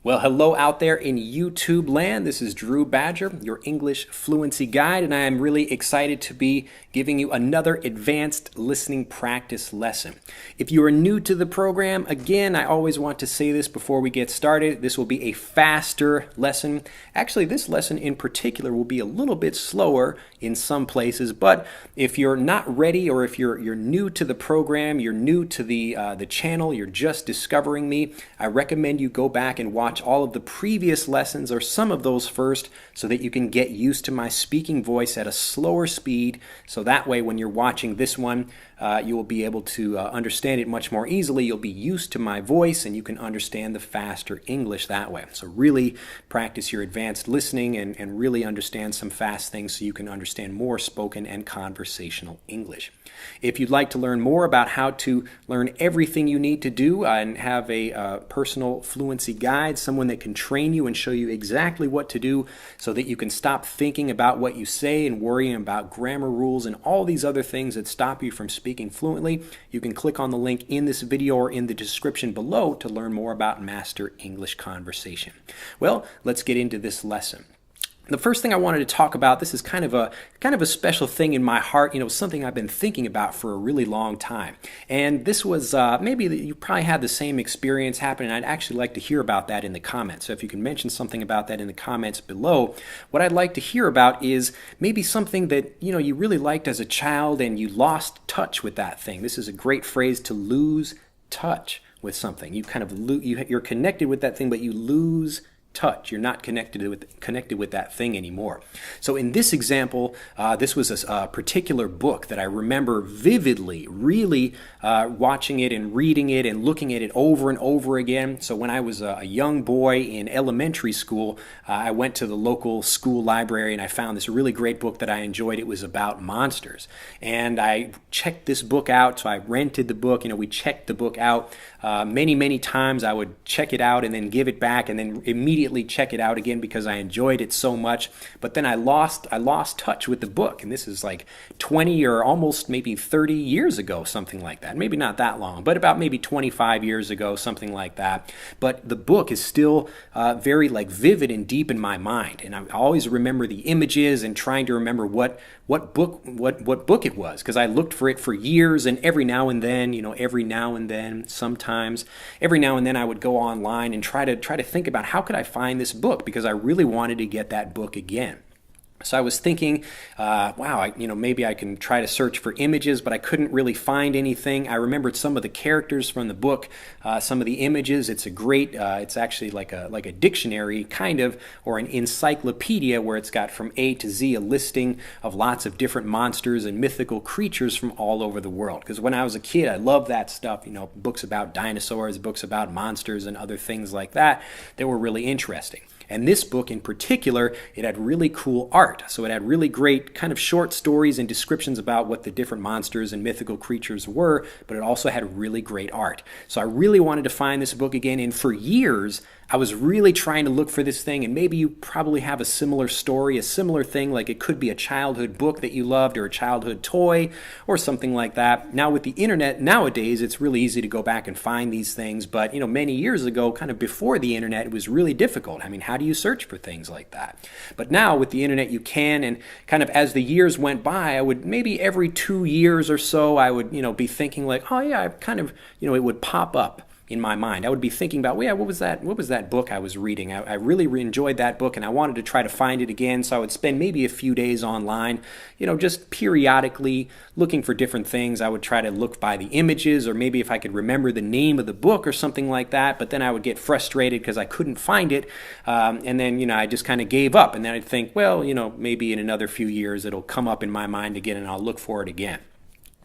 Well, hello out there in YouTube land. This is Drew Badger, your English fluency guide, and I am really excited to be giving you another advanced listening practice lesson. If you are new to the program, again, I always want to say this before we get started. This will be a faster lesson. Actually, this lesson in particular will be a little bit slower in some places, but if you're not ready or if you're new to the program, you're new to the channel, you're just discovering me, I recommend you go back and watch all of the previous lessons or some of those first so that you can get used to my speaking voice at a slower speed. So that way when you're watching this one, you will be able to understand it much more easily. You'll be used to my voice and you can understand the faster English that way. So really practice your advanced listening and really understand some fast things so you can understand more spoken and conversational English. If you'd like to learn more about how to learn everything you need to do and have a personal fluency guide, someone that can train you and show you exactly what to do so that you can stop thinking about what you say and worrying about grammar rules and all these other things that stop you from speaking fluently, you can click on the link in this video or in the description below to learn more about Master English Conversation. Well, let's get into this lesson. The first thing I wanted to talk about, this is kind of a special thing in my heart, something I've been thinking about for a really long time. And this was, maybe you probably had the same experience happen, and I'd actually like to hear about that in the comments. So if you can mention something about that in the comments below, what I'd like to hear about is maybe something that, you really liked as a child and you lost touch with that thing. This is a great phrase, to lose touch with something. You kind of you're connected with that thing, but you lose touch. You're not connected with that thing anymore. So in this example, this was a particular book that I remember vividly, really watching it and reading it and looking at it over and over again. So when I was a young boy in elementary school, I went to the local school library and I found this really great book that I enjoyed. It was about monsters. And I checked this book out, so I rented the book. We checked the book out many times. I would check it out and then give it back and then immediately check it out again because I enjoyed it so much. But then I lost touch with the book, and this is like 20 or almost maybe 30 years ago, something like that. Maybe not that long, but about maybe 25 years ago, something like that. But the book is still very vivid and deep in my mind, and I always remember the images and trying to remember what book it was, because I looked for it for years, and every now and then, sometimes every now and then I would go online and try to think about how could I find this book, because I really wanted to get that book again. So I was thinking, maybe I can try to search for images, but I couldn't really find anything. I remembered some of the characters from the book, some of the images. It's it's actually like a dictionary kind of, or an encyclopedia where it's got from A to Z a listing of lots of different monsters and mythical creatures from all over the world. Because when I was a kid, I loved that stuff, books about dinosaurs, books about monsters and other things like that were really interesting. And this book in particular, it had really cool art. So it had really great kind of short stories and descriptions about what the different monsters and mythical creatures were, but it also had really great art. So I really wanted to find this book again, and for years, I was really trying to look for this thing, and maybe you probably have a similar story, a similar thing, like it could be a childhood book that you loved or a childhood toy or something like that. Now with the internet nowadays, it's really easy to go back and find these things, but many years ago, kind of before the internet, it was really difficult. I mean, how do you search for things like that? But now with the internet, you can, and kind of as the years went by, I would maybe every 2 years or so, I would, be thinking like, oh yeah, I kind of, it would pop up in my mind. I would be thinking about, well, yeah, what was that book I was reading? I really enjoyed that book, and I wanted to try to find it again, so I would spend maybe a few days online, just periodically looking for different things. I would try to look by the images, or maybe if I could remember the name of the book or something like that, but then I would get frustrated because I couldn't find it, and then, I just kind of gave up, and then I'd think, well, maybe in another few years it'll come up in my mind again, and I'll look for it again.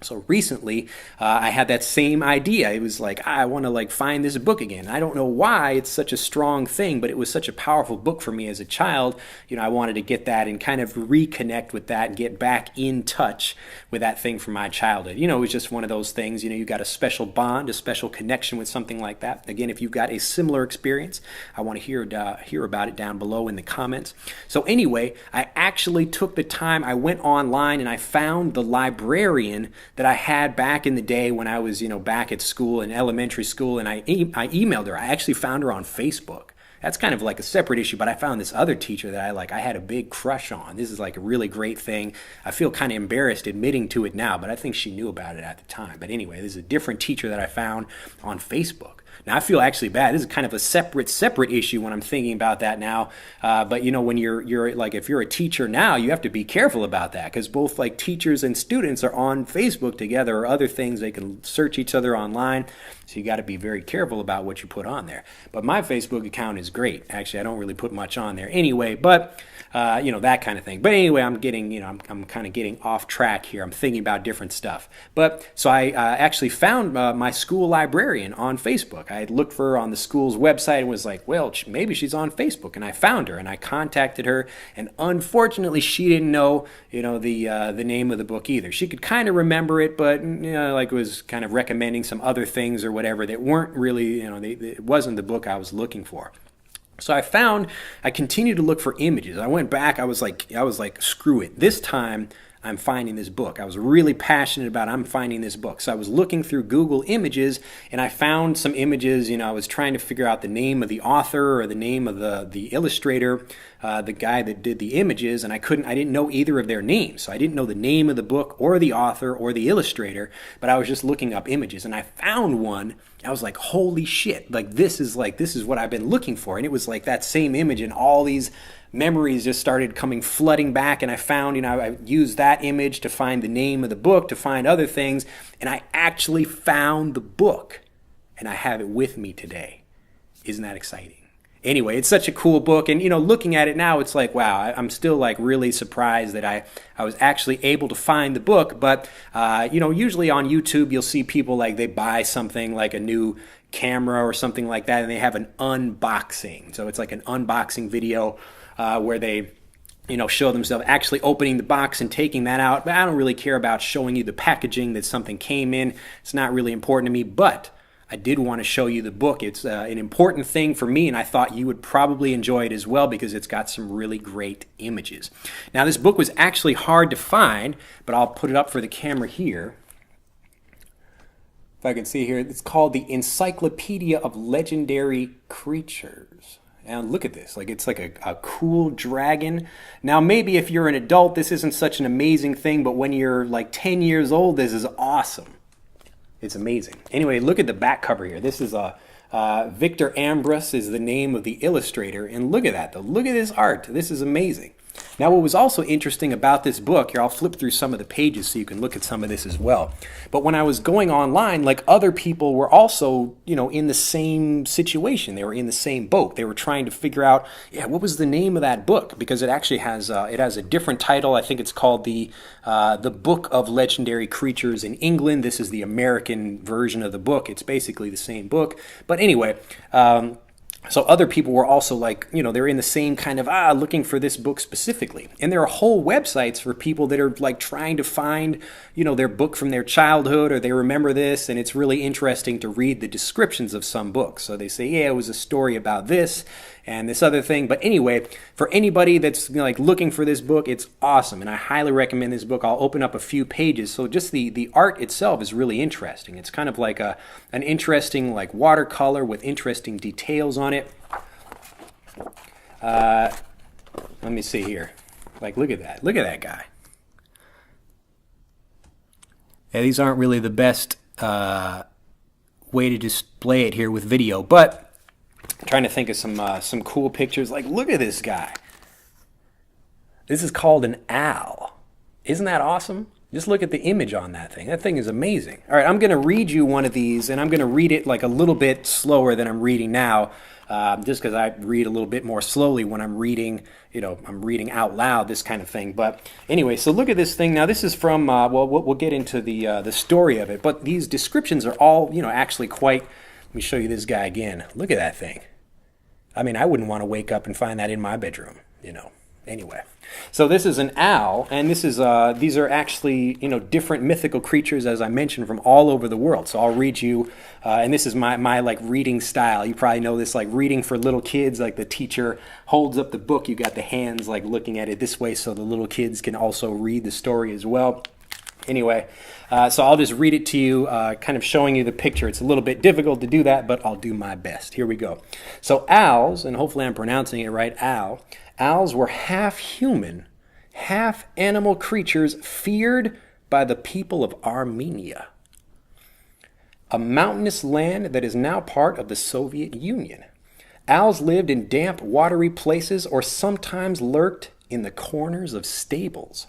So recently, I had that same idea. It was like, I want to find this book again. I don't know why it's such a strong thing, but it was such a powerful book for me as a child. I wanted to get that and kind of reconnect with that and get back in touch with that thing from my childhood. It was just one of those things, you got a special bond, a special connection with something like that. Again, if you've got a similar experience, I want to hear about it down below in the comments. So anyway, I actually took the time, I went online and I found the librarian that I had back in the day when I was, back at school in elementary school, and I emailed her. I actually found her on Facebook. that's kind of like a separate issue. But I found this other teacher that I had a big crush on. This is like a really great thing. I feel kind of embarrassed admitting to it now, but I think she knew about it at the time. But anyway, this is a different teacher that I found on Facebook. Now I feel actually bad. This is kind of a separate issue when I'm thinking about that now. But you know, when you're like, if you're a teacher now, you have to be careful about that, because both like teachers and students are on Facebook together or other things. They can search each other online. So you got to be very careful about what you put on there. But my Facebook account is great. Actually, I don't really put much on there anyway, but you know, that kind of thing. But anyway, I'm kind of getting off track here. I'm thinking about different stuff. But so I actually found my school librarian on Facebook. I had looked for her on the school's website and was like, well, maybe she's on Facebook. And I found her and I contacted her. And unfortunately, she didn't know, you know, the name of the book either. She could kind of remember it, but you know, like was kind of recommending some other things or whatever that weren't really, you know, it wasn't the book I was looking for. So I continued to look for images. I went back, I was like, screw it. This time I'm finding this book. I was really passionate about I'm finding this book. So I was looking through Google Images and I found some images. You know, I was trying to figure out the name of the author or the name of the illustrator, the guy that did the images, and I didn't know either of their names. So I didn't know the name of the book or the author or the illustrator, but I was just looking up images and I found one. I was like, holy shit, this is what I've been looking for. And it was like that same image, and all these memories just started coming flooding back. And I found, you know, I used that image to find the name of the book, to find other things. And I actually found the book, and I have it with me today. Isn't that exciting? Anyway, it's such a cool book, and you know, looking at it now, it's like, wow, I'm still like really surprised that I was actually able to find the book. But you know, usually on YouTube, you'll see people like they buy something like a new camera or something like that, and they have an unboxing. So it's like an unboxing video where they, you know, show themselves actually opening the box and taking that out. But I don't really care about showing you the packaging that something came in. It's not really important to me, but I did want to show you the book. It's an important thing for me, and I thought you would probably enjoy it as well because it's got some really great images. Now, this book was actually hard to find, but I'll put it up for the camera here. If I can see here, it's called the Encyclopedia of Legendary Creatures. And look at this, like it's like a cool dragon. Now, maybe if you're an adult, this isn't such an amazing thing, but when you're like 10 years old, this is awesome. It's amazing. Anyway, look at the back cover here. This is Victor Ambras is the name of the illustrator. And look at that, though. Look at this art. This is amazing. Now, what was also interesting about this book, here I'll flip through some of the pages so you can look at some of this as well. But when I was going online, like other people were also, you know, in the same situation. They were in the same boat. They were trying to figure out, yeah, what was the name of that book? Because it actually has a different title. I think it's called the Book of Legendary Creatures in England. This is the American version of the book. It's basically the same book. But anyway, so other people were also like, you know, they're in the same kind of, looking for this book specifically. And there are whole websites for people that are like trying to find, you know, their book from their childhood or they remember this. And it's really interesting to read the descriptions of some books. So they say, yeah, it was a story about this and this other thing. But anyway, for anybody that's, you know, like looking for this book, it's awesome. And I highly recommend this book. I'll open up a few pages. So just the art itself is really interesting. It's kind of like an interesting like watercolor with interesting details on it. Let me see here. Like, look at that. Look at that guy. Yeah, these aren't really the best way to display it here with video, but I'm trying to think of some cool pictures. Like, look at this guy. This is called an owl. Isn't that awesome? Just look at the image on that thing. That thing is amazing. All right, I'm going to read you one of these, and I'm going to read it like a little bit slower than I'm reading now, just because I read a little bit more slowly when I'm reading, you know, I'm reading out loud, this kind of thing. But anyway, so look at this thing. Now, this is from, well, we'll get into the story of it, but these descriptions are all, you know, actually quite, let me show you this guy again. Look at that thing. I mean, I wouldn't want to wake up and find that in my bedroom, you know. Anyway, so this is an owl, and this is these are actually, you know, different mythical creatures, as I mentioned, from all over the world. So I'll read you, and this is my like reading style. You probably know this, like reading for little kids, like the teacher holds up the book, you got the hands like looking at it this way so the little kids can also read the story as well. Anyway, so I'll just read it to you, kind of showing you the picture. It's a little bit difficult to do that, but I'll do my best. Here we go. So owls, and hopefully I'm pronouncing it right, owls were half human, half animal creatures feared by the people of Armenia, a mountainous land that is now part of the Soviet Union. Owls lived in damp, watery places or sometimes lurked in the corners of stables.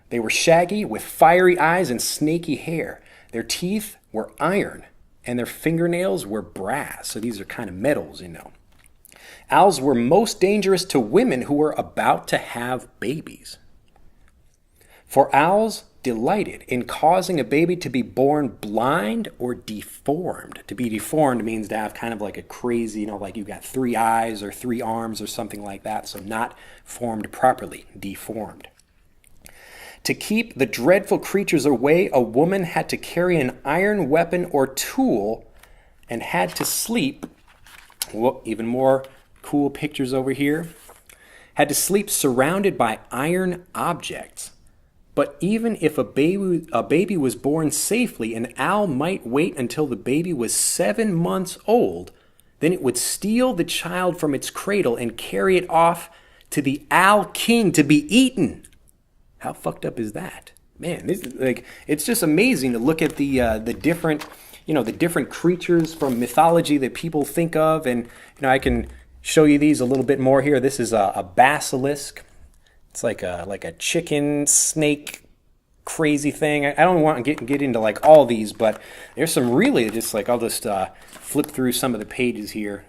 They were shaggy with fiery eyes and snaky hair. Their teeth were iron and their fingernails were brass. So these are kind of metals, Owls were most dangerous to women who were about to have babies. For owls delighted in causing a baby to be born blind or deformed. To be deformed means to have kind of like a crazy, like you've got 3 eyes or 3 arms or something like that. So not formed properly, deformed. To keep the dreadful creatures away, a woman had to carry an iron weapon or tool and had to sleep, even more cool pictures over here, had to sleep surrounded by iron objects. But even if a baby was born safely, an owl might wait until the baby was 7 months old. Then it would steal the child from its cradle and carry it off to the owl king to be eaten. How fucked up is that? Man, this is it's just amazing to look at the different, the different creatures from mythology that people think of. And, I can show you these a little bit more here. This is a basilisk. It's like a chicken, snake, crazy thing. I don't want to get into all these, but there's some really just I'll just flip through some of the pages here.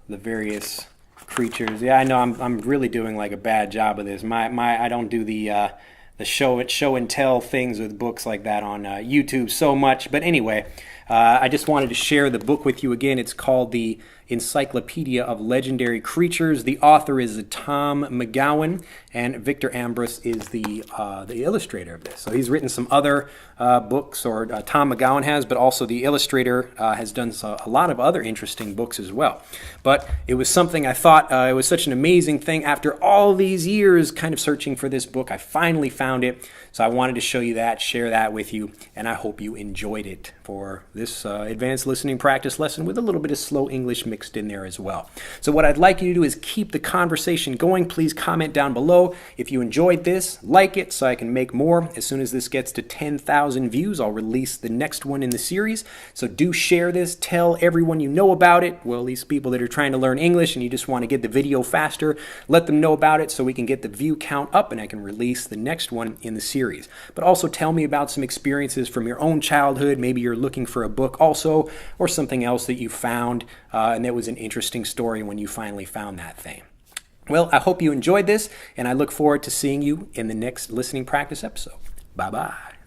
The various creatures. Yeah, I know I'm really doing a bad job of this. I don't do the show and tell things with books like that on YouTube so much. But anyway, I just wanted to share the book with you again. It's called The Encyclopedia of Legendary Creatures. The author is Tom McGowan, and Victor Ambrose is the illustrator of this. So he's written some other books, or Tom McGowan has, but also the illustrator has done a lot of other interesting books as well. But it was something I thought, it was such an amazing thing. After all these years kind of searching for this book, I finally found it. So I wanted to show you that, share that with you, and I hope you enjoyed it for this advanced listening practice lesson with a little bit of slow English mixed in there as well. So what I'd like you to do is keep the conversation going. Please comment down below if you enjoyed this, like it so I can make more. As soon as this gets to 10,000 views, I'll release the next one in the series. So do share this, tell everyone you know about it. Well, these people that are trying to learn English and you just want to get the video faster, let them know about it so we can get the view count up and I can release the next one in the series. But also tell me about some experiences from your own childhood. Maybe you're looking for a book also, or something else that you found and that was an interesting story when you finally found that thing. Well, I hope you enjoyed this, and I look forward to seeing you in the next listening practice episode. Bye-bye.